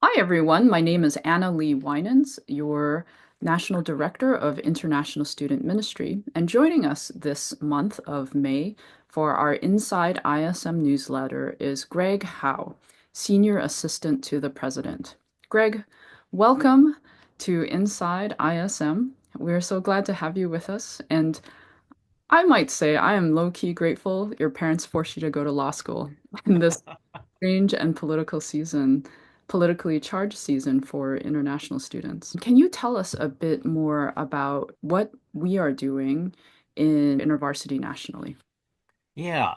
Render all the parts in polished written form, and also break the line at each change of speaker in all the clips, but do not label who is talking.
Hi, everyone. My name is Anna Lee Winans, your National Director of International Student Ministry. And joining us this month of May for our Inside ISM newsletter is Greg Howe, Senior Assistant to the President. Greg, welcome to Inside ISM. We're so glad to have you with us. And I might say I am low-key grateful your parents forced you to go to law school in this strange and politically charged season for international students. Can you tell us a bit more about what we are doing in InterVarsity nationally?
Yeah.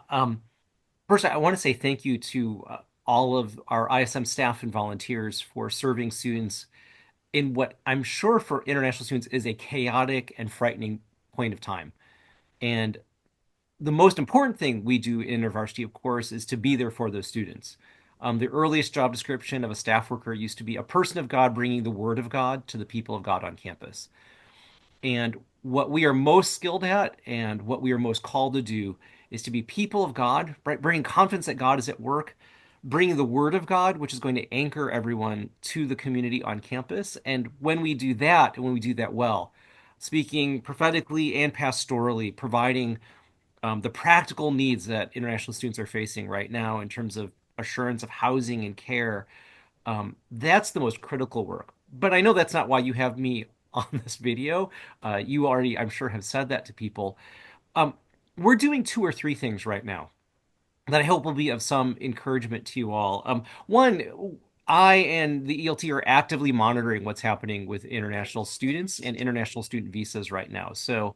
First, I want to say thank you to all of our ISM staff and volunteers for serving students in what I'm sure for international students is a chaotic and frightening point of time. And the most important thing we do in InterVarsity, of course, is to be there for those students. The earliest job description of a staff worker used to be a person of God bringing the word of God to the people of God on campus. And what we are most skilled at and what we are most called to do is to be people of God, right? Bringing confidence that God is at work, bringing the word of God, which is going to anchor everyone to the community on campus. And when we do that, and when we do that well, speaking prophetically and pastorally, providing the practical needs that international students are facing right now in terms of assurance of housing and care, that's the most critical work. But I know that's not why you have me on this video. You already, I'm sure, have said that to people. Um, we're doing two or three things right now that I hope will be of some encouragement to you all. One, I and the ELT are actively monitoring what's happening with international students and international student visas right now. So,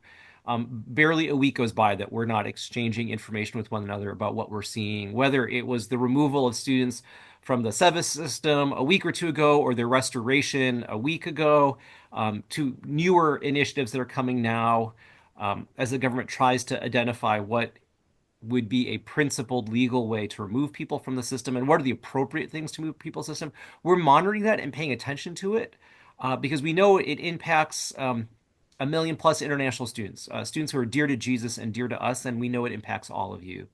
barely a week goes by that we're not exchanging information with one another about what we're seeing, whether it was the removal of students from the SEVIS system a week or two ago or their restoration a week ago, to newer initiatives that are coming now as the government tries to identify what would be a principled legal way to remove people from the system and what are the appropriate things to move people's system. We're monitoring that and paying attention to it because we know it impacts a million plus international students, students who are dear to Jesus and dear to us, and we know it impacts all of you.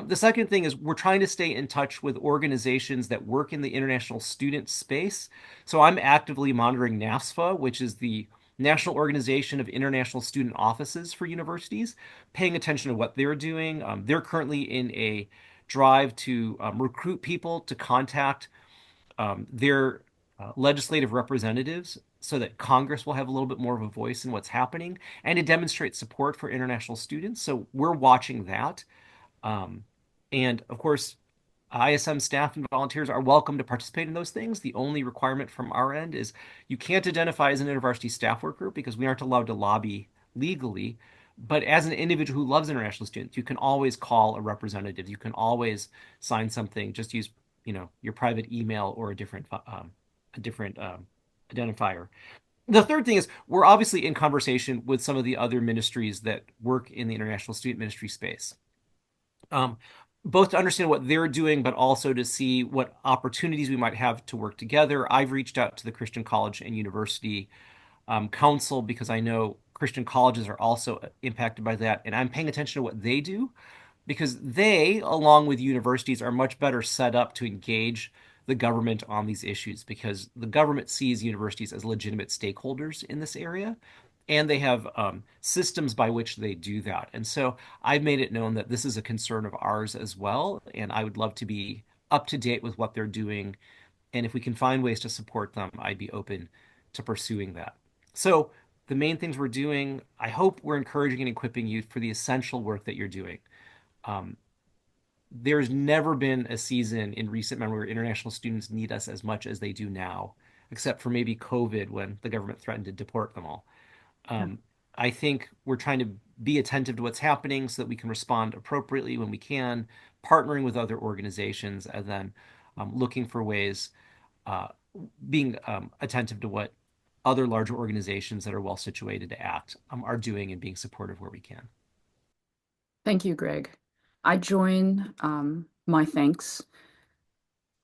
The second thing is we're trying to stay in touch with organizations that work in the international student space. So I'm actively monitoring NAFSFA, which is the National Organization of International Student Offices for universities, paying attention to what they're doing. They're currently in a drive to recruit people to contact their legislative representatives so that Congress will have a little bit more of a voice in what's happening and to demonstrate support for international students. So we're watching that. Um, and of course, ISM staff and volunteers are welcome to participate in those things. The only requirement from our end is you can't identify as an InterVarsity staff worker because we aren't allowed to lobby legally. But as an individual who loves international students, you can always call a representative. You can always sign something. Just use, your private email or a different identifier. The third thing is we're obviously in conversation with some of the other ministries that work in the international student ministry space, um, both to understand what they're doing, but also to see what opportunities we might have to work together. I've reached out to the Christian College and University Council because I know Christian colleges are also impacted by that, and I'm paying attention to what they do because they, along with universities, are much better set up to engage the government on these issues because the government sees universities as legitimate stakeholders in this area and they have systems by which they do that. And so I've made it known that this is a concern of ours as well. And I would love to be up to date with what they're doing. And if we can find ways to support them, I'd be open to pursuing that. So the main things we're doing, I hope we're encouraging and equipping you for the essential work that you're doing. Um, there's never been a season in recent memory where international students need us as much as they do now, except for maybe COVID when the government threatened to deport them all.
Yeah.
Um, I think we're trying to be attentive to what's happening so that we can respond appropriately when we can, partnering with other organizations, and then looking for ways, uh, being attentive to what other larger organizations that are well situated to act are doing and being supportive where we can.
Thank you, Greg. I join my thanks,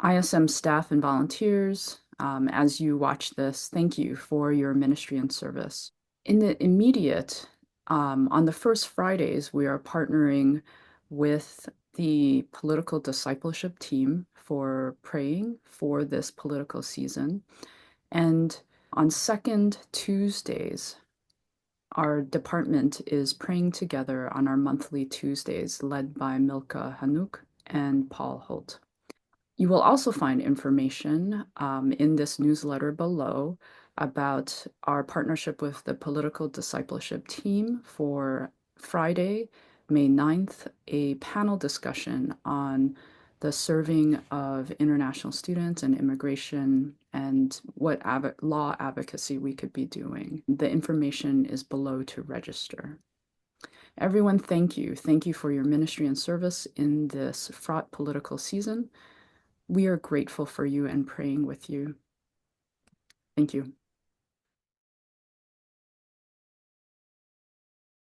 ISM staff and volunteers. As you watch this, thank you for your ministry and service. In the immediate, on the first Fridays, we are partnering with the political discipleship team for praying for this political season. And on second Tuesdays, our department is praying together on our monthly Tuesdays, led by Milka Hanouk and Paul Holt. You will also find information in this newsletter below about our partnership with the Political Discipleship Team for Friday, May 9th, a panel discussion on the serving of international students and immigration and what law advocacy we could be doing. The information is below to register. Everyone, thank you. Thank you for your ministry and service in this fraught political season. We are grateful for you and praying with you. Thank you.